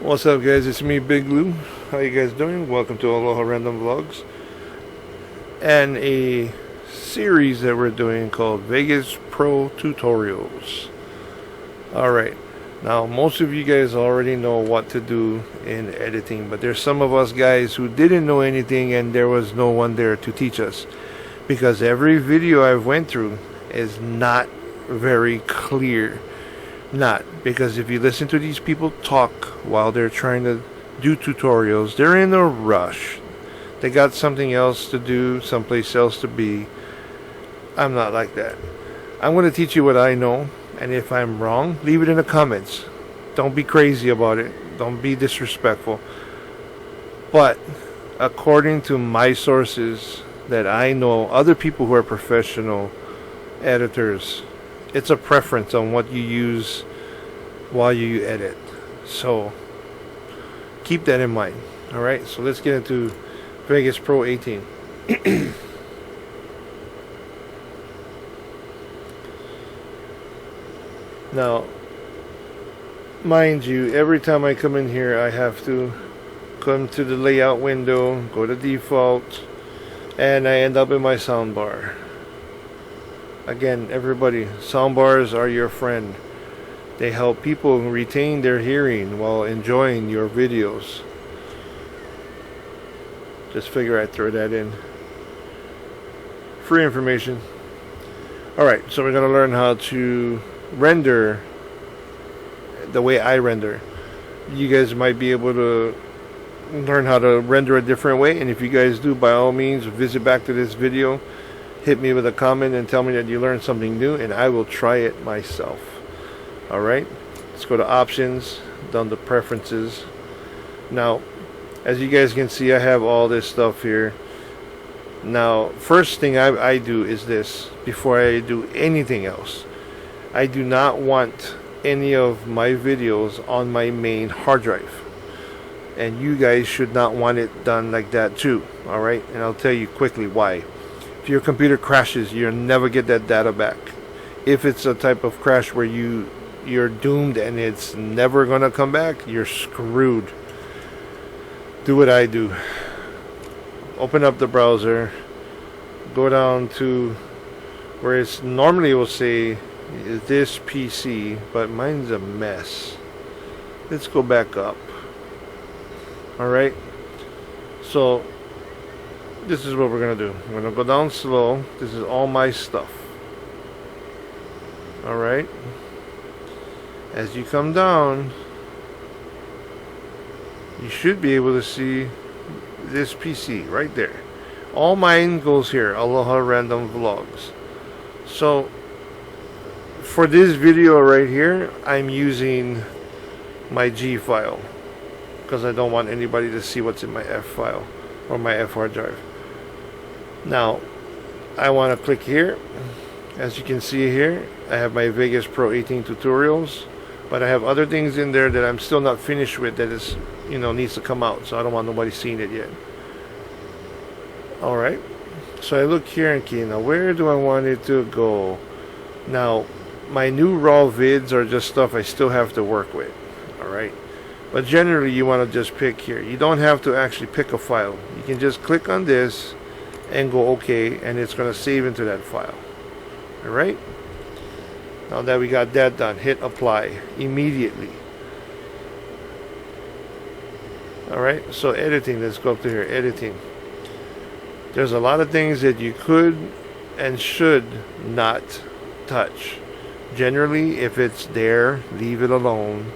What's up, guys? It's me, Big Lou. How you guys doing? Welcome to Aloha Random Vlogs and a series that we're doing called Vegas Pro Tutorials. Alright, now most of you guys already know what to do in editing, but there's some of us guys who didn't know anything and there was no one there to teach us, because every video I've went through is not very clear. Not because if you listen to these people talk while they're trying to do tutorials, they're in a rush. They got something else to do, someplace else to be. I'm not like that. I'm going to teach you what I know, and if I'm wrong, leave it in the comments. Don't be crazy about it. Don't be disrespectful. But according to my sources that I know, other people who are professional editors, it's a preference on what you use while you edit. So keep that in mind. Alright, so let's get into Vegas Pro 18. Now, mind you, every time I come in here I have to come to the layout window, go to default, and I end up in my soundbar. Again, everybody, soundbars are your friend. They help people retain their hearing while enjoying your videos. Just figure I'd throw that in. Free information. Alright, so we're going to learn how to render the way I render. You guys might be able to learn how to render a different way, and if you guys do, by all means, visit back to this video. Hit me with a comment and tell me that you learned something new, and I will try it myself. Alright, let's go to options, down to preferences. Now, as you guys can see, I have all this stuff here. Now, first thing I do is this, before I do anything else. I do not want any of my videos on my main hard drive. And you guys should not want it done like that too. Alright, and I'll tell you quickly why. If your computer crashes, you'll never get that data back. If it's a type of crash where you're doomed and it's never gonna come back, you're screwed. Do what I do. Open up the browser, go down to where it's normally it will say this PC, but mine's a mess. Let's go back up. Alright, so this is what we're gonna do. I'm gonna go down slow. This is all my stuff. Alright, as you come down, you should be able to see this PC right there. All mine goes here, Aloha Random Vlogs. So for this video right here, I'm using my G file because I don't want anybody to see what's in my F file or my F hard drive. Now, I want to click here. As you can see here, I have my Vegas Pro 18 tutorials, but I have other things in there that I'm still not finished with that is, needs to come out, so I don't want nobody seeing it yet. Alright, so I look here and key, now where do I want it to go? Now, my new raw vids are just stuff I still have to work with. Alright, but generally you want to just pick here. You don't have to actually pick a file. You can just click on this and go OK, and it's going to save into that file. Alright, now that we got that done, hit apply immediately. Alright, so editing, let's go up to here, editing. There's a lot of things that you could and should not touch. Generally, if it's there, leave it alone.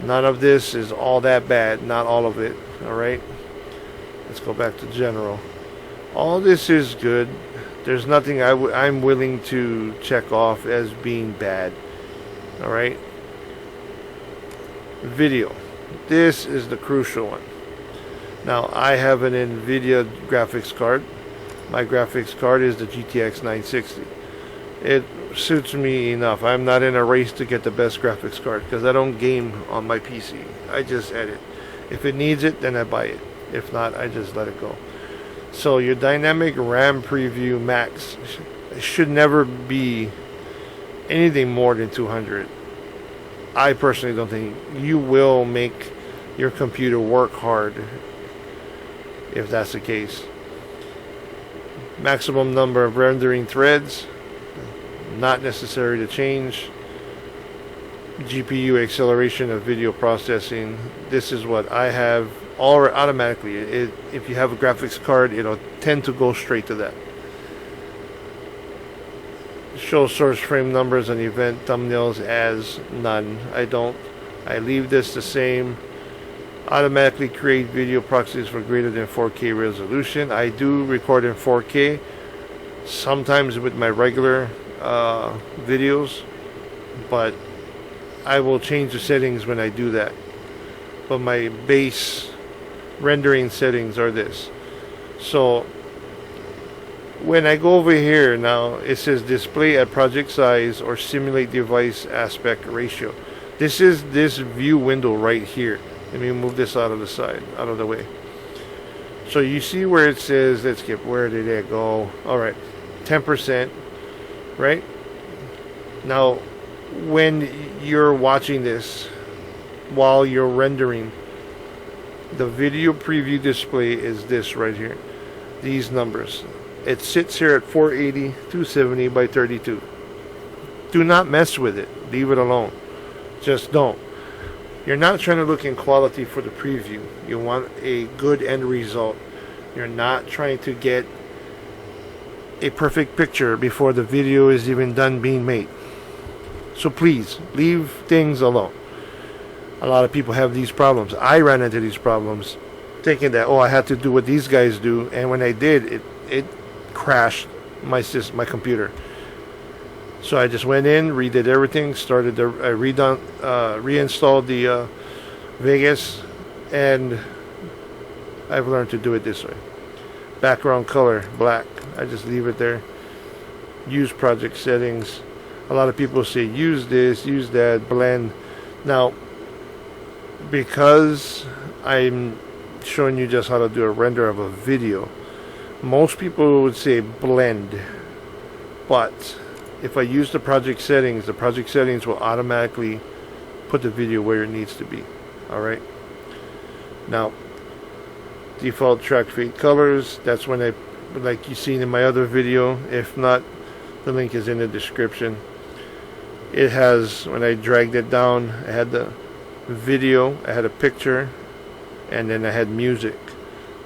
None of this is all that bad, not all of it. Alright, let's go back to general. All this is good. There's nothing I'm willing to check off as being bad. Alright, video. This is the crucial one. Now, I have an NVIDIA graphics card. My graphics card is the GTX 960. It suits me enough. I'm not in a race to get the best graphics card because I don't game on my PC. I just edit. If it needs it, then I buy it. If not, I just let it go. So your dynamic RAM preview max should never be anything more than 200. I personally don't think you will make your computer work hard if that's the case. Maximum number of rendering threads, not necessary to change. GPU acceleration of video processing, this is what I have all automatically. If you have a graphics card, it'll tend to go straight to that. Show source frame numbers and event thumbnails as none. I don't. I leave this the same. Automatically create video proxies for greater than 4K resolution. I do record in 4K sometimes with my regular videos, but I will change the settings when I do that. But my base rendering settings are this. So when I go over here now, it says display at project size or simulate device aspect ratio. This is this view window right here. Let me move this out of the side, out of the way. So you see where it says, let's get, where did it go? All right, 10%, right? Now, when you're watching this, while you're rendering, the video preview display is this right here. These numbers. It sits here at 480, 270 by 32. Do not mess with it. Leave it alone. Just don't. You're not trying to look in quality for the preview. You want a good end result. You're not trying to get a perfect picture before the video is even done being made. So please, leave things alone. A lot of people have these problems. I ran into these problems thinking that, oh, I had to do what these guys do, and when I did, it crashed my computer. So I just went in, redid everything, reinstalled the Vegas, and I've learned to do it this way. Background color, black. I just leave it there. Use project settings. A lot of people say use this, use that, blend. Now, because I'm showing you just how to do a render of a video, most people would say blend, but if I use the project settings will automatically put the video where it needs to be. Alright, now default track fade colors, that's when I, like you seen in my other video. If not, the link is in the description. It has, when I dragged it down, I had the video, I had a picture, and then I had music.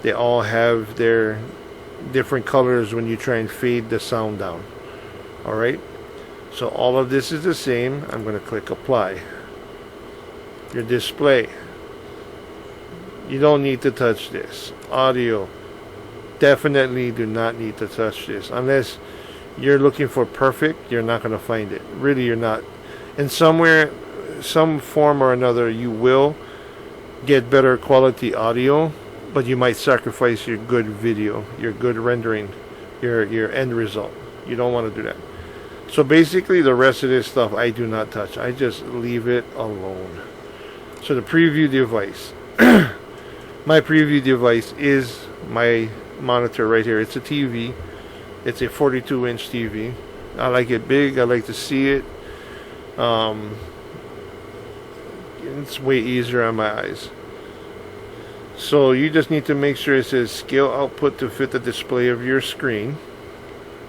They all have their different colors when you try and fade the sound down. Alright, so all of this is the same. I'm going to click apply. Your display, you don't need to touch this. Audio, definitely do not need to touch this unless you're looking for perfect. You're not going to find it. Really, you're not. And somewhere, some form or another, you will get better quality audio, but you might sacrifice your good video, your good rendering, your end result. You don't want to do that. So basically the rest of this stuff I do not touch. I just leave it alone. So the preview device. My preview device is my monitor right here. It's a TV. It's a 42-inch TV. I like it big. I like to see it. It's way easier on my eyes. So you just need to make sure it says scale output to fit the display of your screen,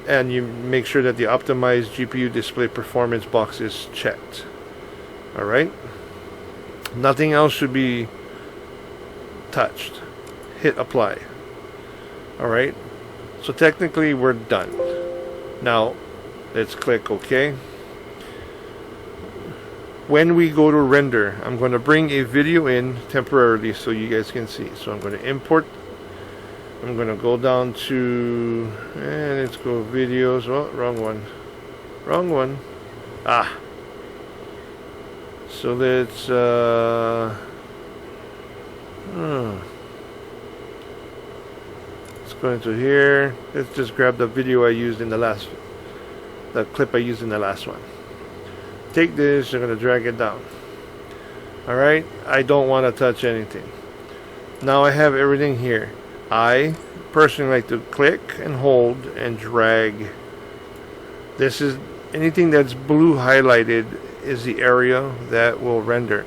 and you make sure that the optimized GPU display performance box is checked. Alright, nothing else should be touched. Hit apply. Alright, so technically we're done. Now let's click OK. When we go to render, I'm going to bring a video in temporarily so you guys can see. So I'm going to import. I'm going to go down to, and let's go videos. Oh, wrong one. Wrong one. Ah. So let's let's go into here. Let's just grab the video I used in the last, the clip I used in the last one. Take this, you're going to drag it down. Alright, I don't want to touch anything. Now I have everything here. I personally like to click and hold and drag. This is anything that's blue highlighted is the area that will render.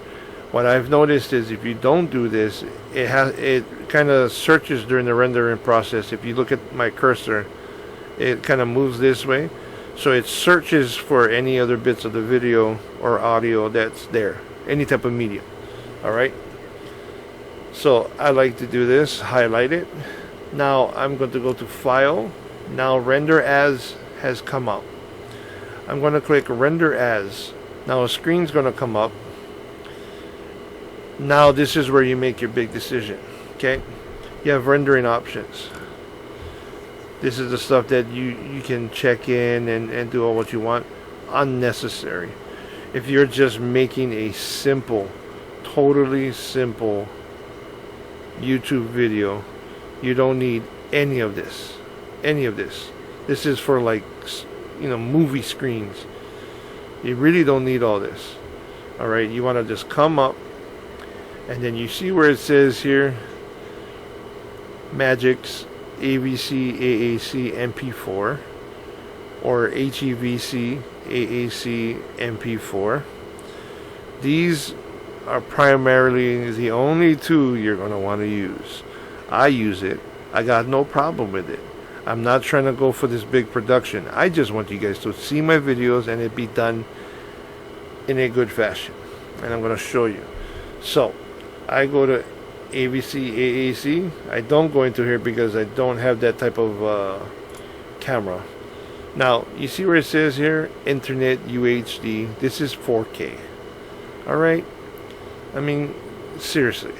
What I've noticed is if you don't do this, it kind of searches during the rendering process. If you look at my cursor, it kind of moves this way, so it searches for any other bits of the video or audio that's there, any type of media. All right, so I like to do this, highlight it. Now I'm going to go to File. Now Render As has come up. I'm going to click Render As. Now a screen's going to come up. Now this is where you make your big decision. Okay, you have rendering options. This is the stuff that you can check in and do all what you want. Unnecessary. If you're just making a simple, totally simple YouTube video, you don't need any of this. Any of this. This is for, like, you know, movie screens. You really don't need all this. Alright, you want to just come up, and then you see where it says here Magix AVC AAC MP4 or HEVC AAC MP4. These are primarily the only two you're going to want to use. I use it. I got no problem with it. I'm not trying to go for this big production. I just want you guys to see my videos and it be done in a good fashion. And I'm going to show you. So, I go to AVC AAC. I don't go into here because I don't have that type of camera. Now, you see where it says here, Internet UHD. This is 4K. Alright? I mean, seriously.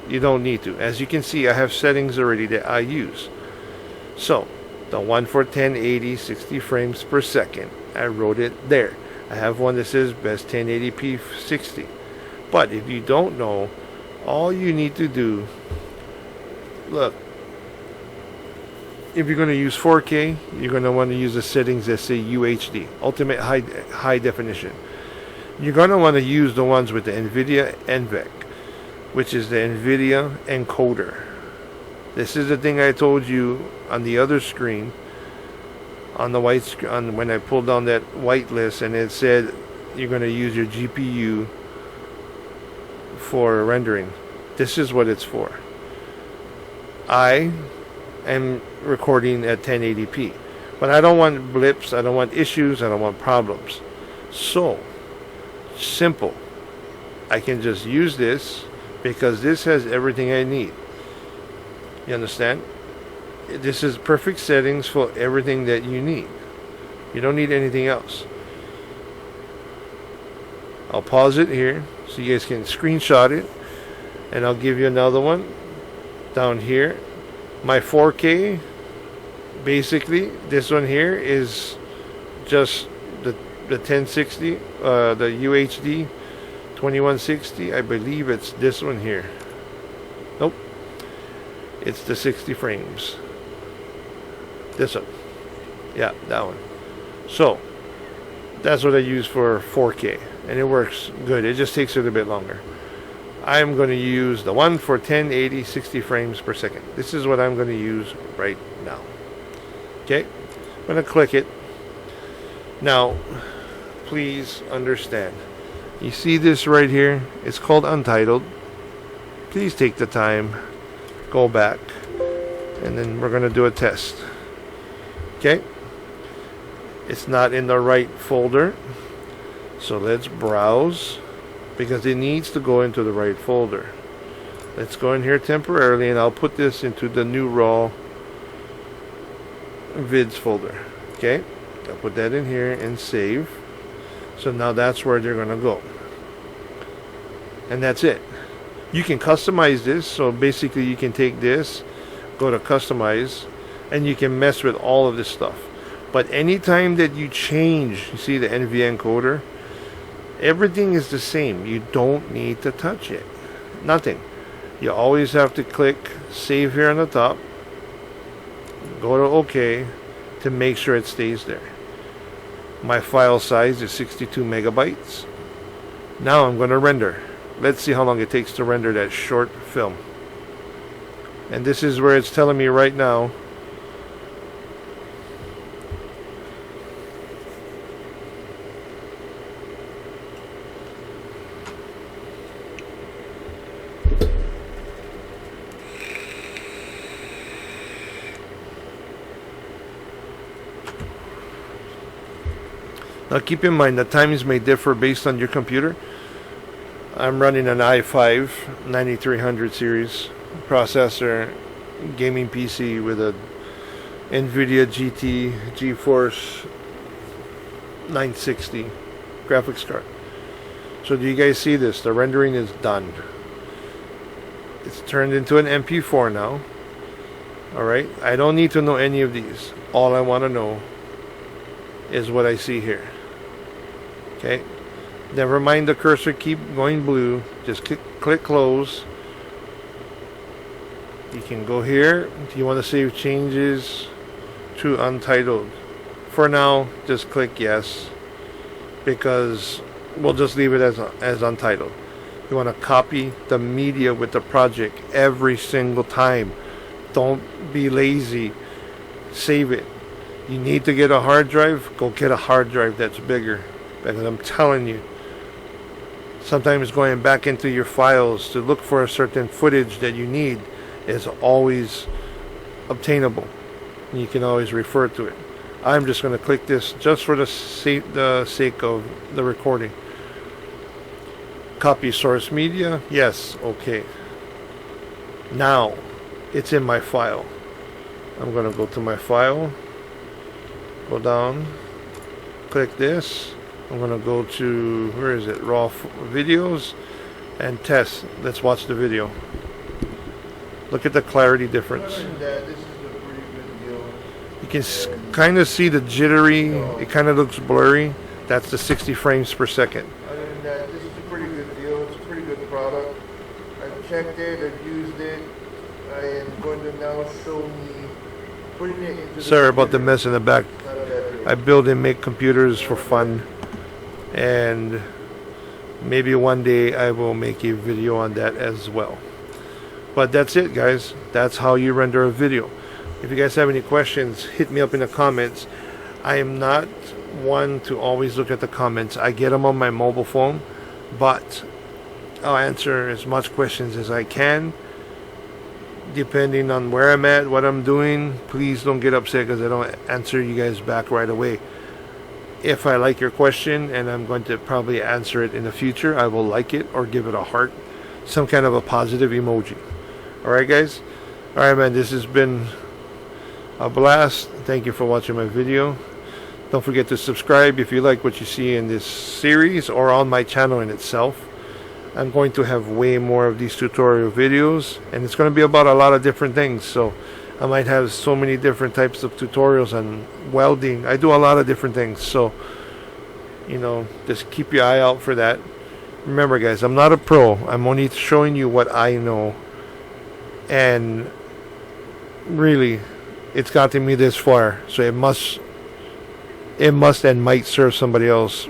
You don't need to. As you can see, I have settings already that I use. So, the one for 1080, 60 frames per second. I wrote it there. I have one that says best 1080p 60. But if you don't know, all you need to do, look, if you're going to use 4K, you're going to want to use the settings that say UHD, Ultimate High Definition. You're going to want to use the ones with the NVIDIA NVEC, which is the NVIDIA encoder. This is the thing I told you on the other screen, on the white screen, when I pulled down that white list, and it said you're going to use your GPU for rendering. This is what it's for. I am recording at 1080p, but I don't want blips, I don't want issues, I don't want problems. So simple. I can just use this because this has everything I need. You understand? This is perfect settings for everything that you need. You don't need anything else. I'll pause it here so you guys can screenshot it, and I'll give you another one down here. My 4K, basically this one here is just the 1060, the UHD 2160. I believe it's this one here. Nope, it's the 60 frames. This one, yeah, that one. So that's what I use for 4K, and it works good. It just takes a little bit longer. I'm going to use the one for 1080 60 frames per second. This is what I'm going to use right now. Okay, I'm going to click it. Now, please understand. You see this right here? It's called Untitled. Please take the time, go back, and then we're going to do a test. Okay? It's not in the right folder. So let's browse, because it needs to go into the right folder. Let's go in here temporarily, and I'll put this into the new raw vids folder. Okay? I'll put that in here and save. So now that's where they're going to go. And that's it. You can customize this. So basically you can take this, go to customize, and you can mess with all of this stuff. But anytime that you change, you see the NVIDIA encoder, everything is the same. You don't need to touch it. Nothing. You always have to click save here on the top, go to OK to make sure it stays there. My file size is 62 megabytes. Now I'm going to render. Let's see how long it takes to render that short film. And this is where it's telling me right now Now keep in mind the times may differ based on your computer. I'm running an i5 9300 series processor gaming PC with a NVIDIA GT GeForce 960 graphics card. So do you guys see this? The rendering is done. It's turned into an MP4 now. Alright, I don't need to know any of these. All I want to know is what I see here. Okay, never mind the cursor keep going blue. Just click close. You can go here. Do you want to save changes to untitled? For now, just click yes, because we'll just leave it as untitled. You want to copy the media with the project every single time. Don't be lazy. Save it. You need to get a hard drive, go get a hard drive that's bigger. Because I'm telling you, sometimes going back into your files to look for a certain footage that you need is always obtainable. You can always refer to it. I'm just going to click this just for the sake of the recording. Copy source media. Yes. Okay. Now it's in my file. I'm going to go to my file. Go down. Click this. I'm going to go to, where is it? Raw videos and test. Let's watch the video. Look at the clarity difference. You can kind of see the jittery. It kind of looks blurry. That's the 60 frames per second. Other than that, this is a pretty good deal. It's a pretty good product. I've checked it. I've used it. I am going to now show me putting it into. Sorry about the mess in the back. I build and make computers for fun, and maybe one day I will make a video on that as well. But that's it, guys. That's how you render a video. If you guys have any questions, hit me up in the comments. I am not one to always look at the comments. I get them on my mobile phone, but I'll answer as much questions as I can depending on where I'm at, what I'm doing. Please don't get upset because I don't answer you guys back right away. If I like your question and I'm going to probably answer it in the future, I will like it or give it a heart, some kind of a positive emoji. Alright, guys? Alright, man, this has been a blast. Thank you for watching my video. Don't forget to subscribe if you like what you see in this series or on my channel in itself. I'm going to have way more of these tutorial videos, and it's going to be about a lot of different things. So I might have so many different types of tutorials on welding. I do a lot of different things, so you know, just keep your eye out for that. Remember, guys, I'm not a pro. I'm only showing you what I know, and really it's gotten me this far, so it must and might serve somebody else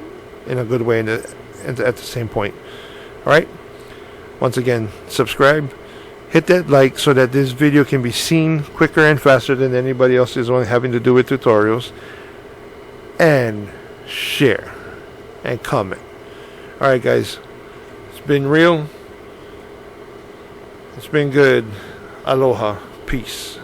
in a good way and at the same point. Alright, once again, subscribe, hit that like so that this video can be seen quicker and faster than anybody else is only having to do with tutorials, and share and comment. Alright, guys, it's been real, it's been good. Aloha, peace.